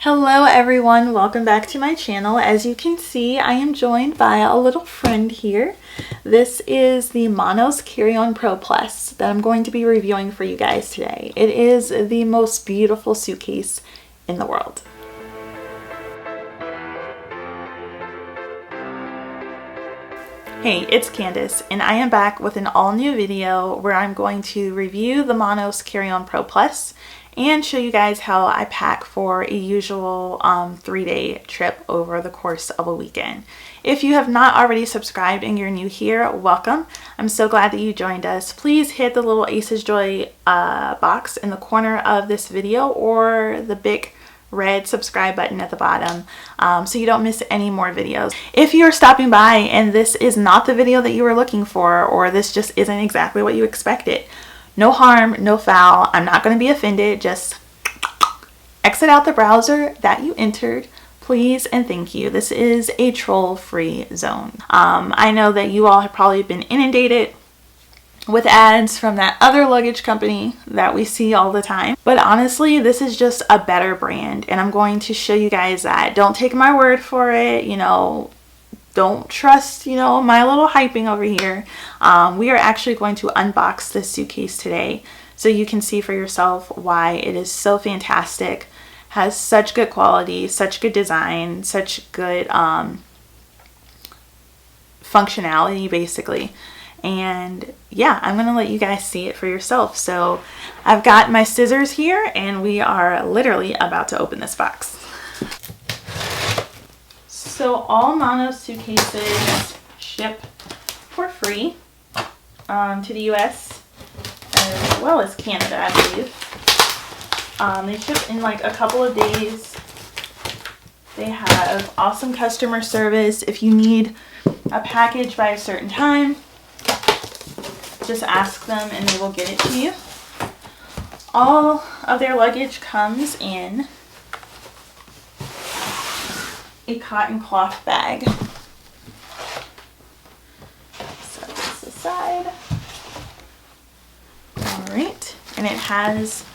Hello everyone, welcome back to my channel. As you can see, I am joined by a little friend here. This is the Manos Carry-On Pro Plus that I'm going to be reviewing for you guys today. It is the most beautiful suitcase in the world. Hey, it's Candace, and I am back with an all-new video where I'm going to review the Manos Carry-On Pro Plus and show you guys how I pack for a usual 3-day trip over the course of a weekend. If you have not already subscribed and you're new here, welcome. I'm so glad that you joined us. Please hit the little Aces Joy box in the corner of this video or the big red subscribe button at the bottom so you don't miss any more videos. If you're stopping by and this is not the video that you were looking for, or this just isn't exactly what you expected, no harm, no foul. I'm not going to be offended. Just exit out the browser that you entered, please and thank you. This is a troll-free zone. I know that you all have probably been inundated with ads from that other luggage company that we see all the time. But honestly, this is just a better brand, and I'm going to show you guys that. Don't take my word for it, don't trust, my little hyping over here. We are actually going to unbox this suitcase today so you can see for yourself why it is so fantastic, has such good quality, such good design, such good functionality basically. And yeah, I'm gonna let you guys see it for yourself. So I've got my scissors here and we are literally about to open this box. So all Manos suitcases ship for free to the US as well as Canada, I believe. They ship in like a couple of days. They have awesome customer service. If you need a package by a certain time, just ask them and they will get it to you. All of their luggage comes in a cotton cloth bag. Set this aside. Alright, and it has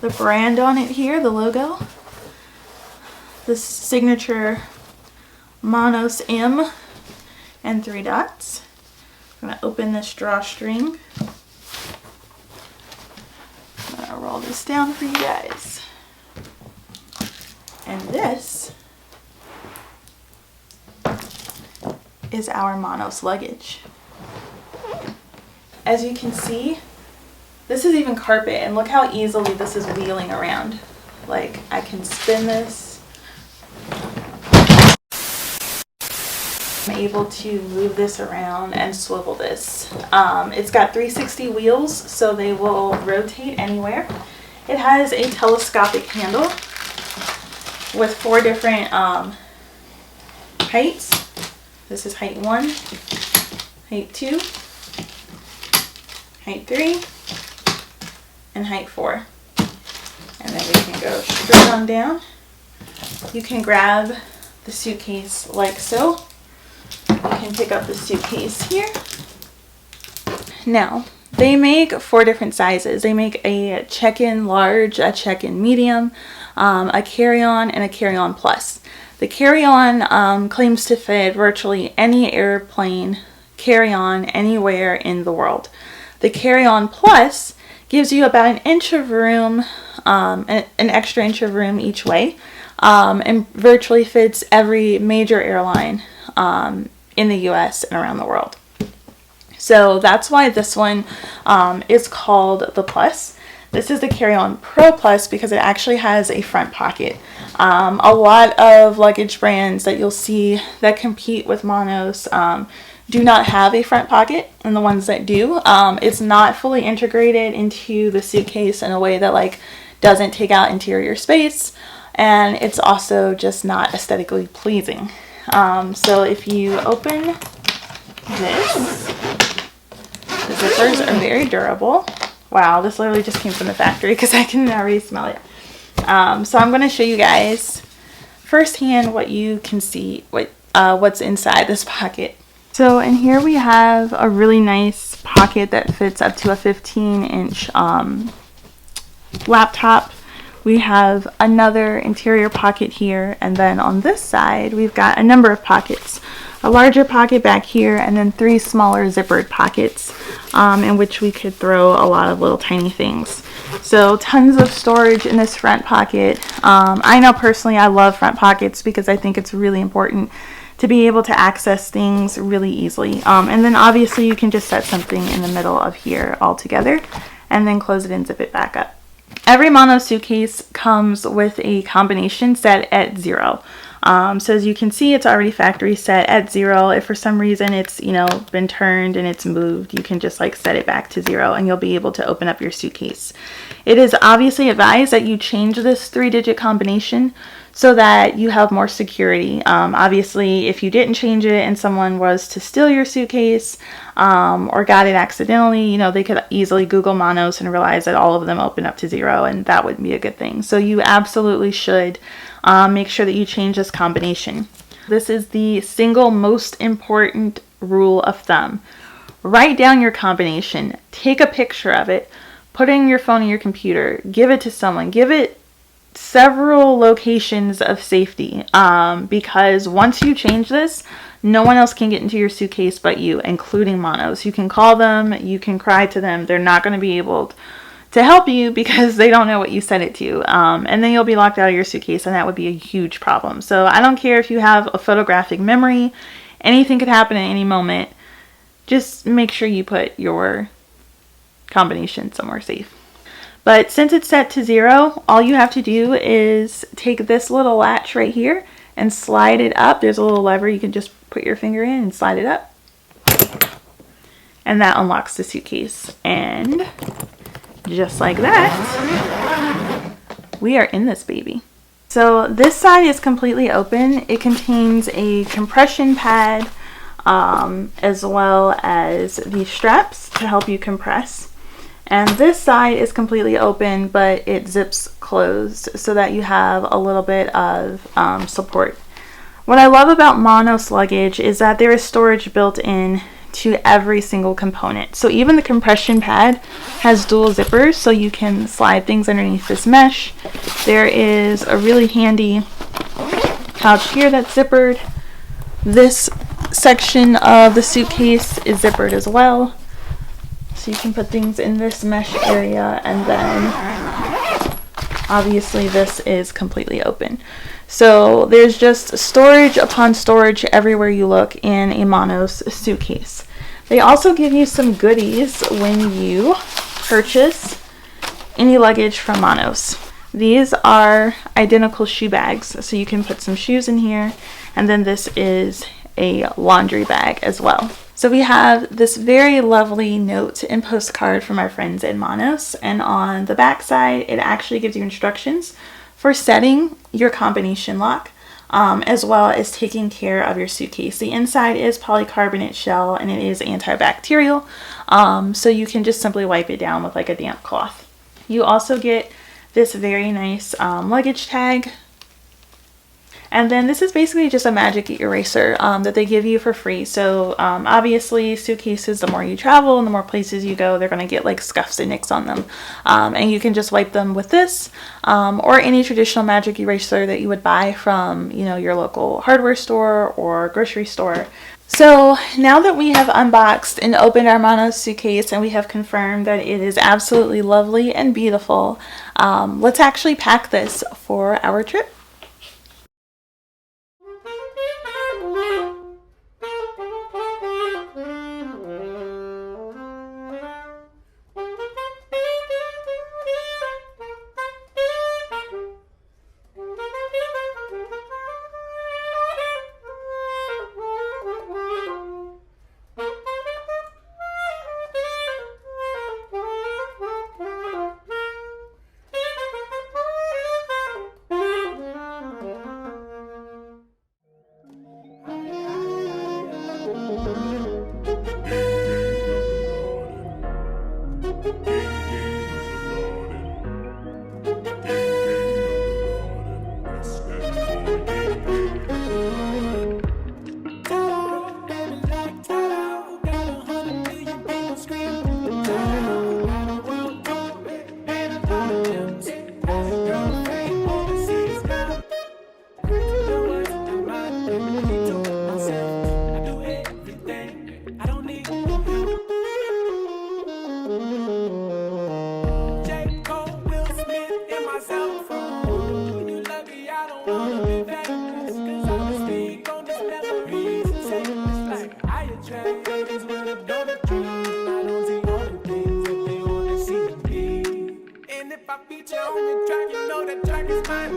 the brand on it here, the logo. The signature Manos M and 3 dots. I'm going to open this drawstring. I'm going to roll this down for you guys. And this is our Manos luggage. As you can see, this is even carpet, and look how easily this is wheeling around. Like, I can spin this. I'm able to move this around and swivel this. It's got 360 wheels, so they will rotate anywhere. It has a telescopic handle with 4 different heights. This is height 1, height 2, height 3, and height 4. And then we can go straight on down. You can grab the suitcase like so. You can pick up the suitcase here. Now, they make 4 different sizes. They make a check-in large, a check-in medium, a carry-on, and a carry-on plus. The carry-on claims to fit virtually any airplane carry-on anywhere in the world. The carry-on plus gives you about an inch of room, an extra inch of room each way, and virtually fits every major airline in the US and around the world. So that's why this one is called the Plus. This is the Carry-On Pro Plus because it actually has a front pocket. A lot of luggage brands that you'll see that compete with Manos do not have a front pocket, and the ones that do, it's not fully integrated into the suitcase in a way that like doesn't take out interior space, and it's also just not aesthetically pleasing. So if you open this, the zippers are very durable. Wow, this literally just came from the factory because I can already smell it. So I'm going to show you guys firsthand what you can see, what's inside this pocket. So in here we have a really nice pocket that fits up to a 15-inch laptop We have another interior pocket here, and then on this side we've got a number of pockets. A larger pocket back here, and then 3 smaller zippered pockets in which we could throw a lot of little tiny things. So tons of storage in this front pocket. I know personally I love front pockets because I think it's really important to be able to access things really easily. And then obviously you can just set something in the middle of here all together and then close it and zip it back up. Every mono suitcase comes with a combination set at 0. So as you can see, it's already factory set at 0. If for some reason it's, you know, been turned and it's moved, you can just like set it back to 0 and you'll be able to open up your suitcase. It is obviously advised that you change this 3-digit combination so that you have more security. Obviously, if you didn't change it and someone was to steal your suitcase or got it accidentally, you know, they could easily Google monos and realize that all of them open up to 0, and that wouldn't be a good thing. So you absolutely should make sure that you change this combination. This is the single most important rule of thumb. Write down your combination, take a picture of it, put it in your phone or your computer, give it to someone, give it several locations of safety, because once you change this, no one else can get into your suitcase but you, including monos. You can call them, you can cry to them, they're not going to be able to help you because they don't know what you set it to, and then you'll be locked out of your suitcase, and that would be a huge problem. So I don't care if you have a photographic memory, anything could happen at any moment. Just make sure you put your combination somewhere safe. But since it's set to 0, all you have to do is take this little latch right here and slide it up. There's a little lever you can just put your finger in and slide it up. And that unlocks the suitcase. And just like that, we are in this baby. So this side is completely open. It contains a compression pad as well as these straps to help you compress. And this side is completely open, but it zips closed so that you have a little bit of support. What I love about Monos luggage is that there is storage built in to every single component. So even the compression pad has dual zippers, so you can slide things underneath this mesh. There is a really handy pouch here that's zippered. This section of the suitcase is zippered as well. So you can put things in this mesh area, and then obviously this is completely open. So there's just storage upon storage everywhere you look in a Monos suitcase. They also give you some goodies when you purchase any luggage from Monos. These are identical shoe bags, so you can put some shoes in here, and then this is a laundry bag as well. So we have this very lovely note and postcard from our friends at Monos, and on the back side it actually gives you instructions for setting your combination lock, as well as taking care of your suitcase. The inside is polycarbonate shell and it is antibacterial, so you can just simply wipe it down with like a damp cloth. You also get this very nice luggage tag. And then this is basically just a magic eraser that they give you for free. So obviously suitcases, the more you travel and the more places you go, they're going to get like scuffs and nicks on them. And you can just wipe them with this or any traditional magic eraser that you would buy from, you know, your local hardware store or grocery store. So now that we have unboxed and opened our Monos suitcase and we have confirmed that it is absolutely lovely and beautiful, let's actually pack this for our trip.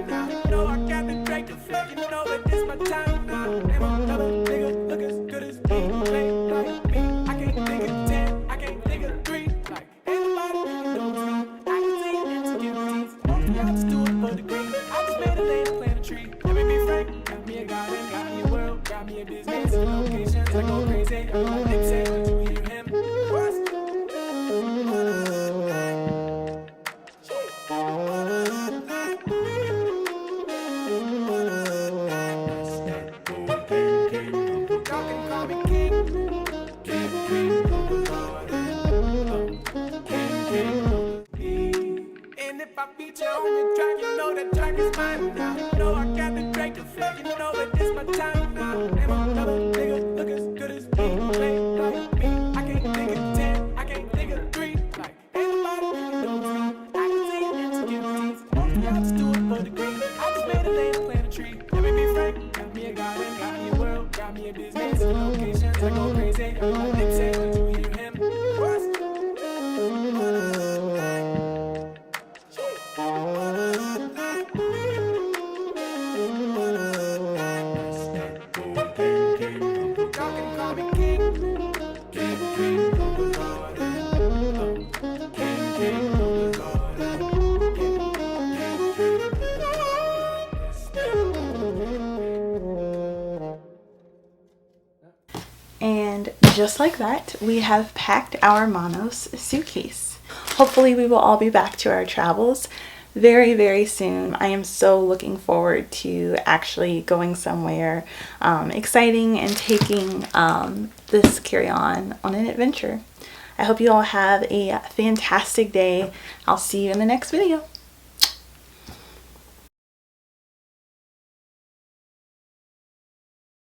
mine now. No, I got the Drake effect, you know that this my time now. Damn, I'm another nigga, look as good as me. Play like me, I can't think of 10, I can't think of 3. Like, everybody knows me, I can see insecurities. Most of y'all just do it for the green. I just made a lane and plant a tree. Let me be frank, got me a garden, got me a world, got me a business. Locations, I go crazy, like Nick said, when you hear him. What's y'all can call me king. And if I feature on your track, you know that track is mine now. No, I got the Drake effect, you know that this my time now. Damn, I'm another nigga, look as good as me. Play like me, I can't think of 10, I can't think of 3. Like, everybody knows me, I can see insecurities. Most of y'all just do it for the green. I just made a lane and plant a tree. Let me be frank, got me a garden, got me a world, got me a business. Locations, I go crazy, like Nick said, when you hear him. What's y'all can call me king. And just like that, we have packed our Monos suitcase. Hopefully we will all be back to our travels very, very soon. I am so looking forward to actually going somewhere exciting and taking this carry-on on an adventure. I hope you all have a fantastic day. I'll see you in the next video.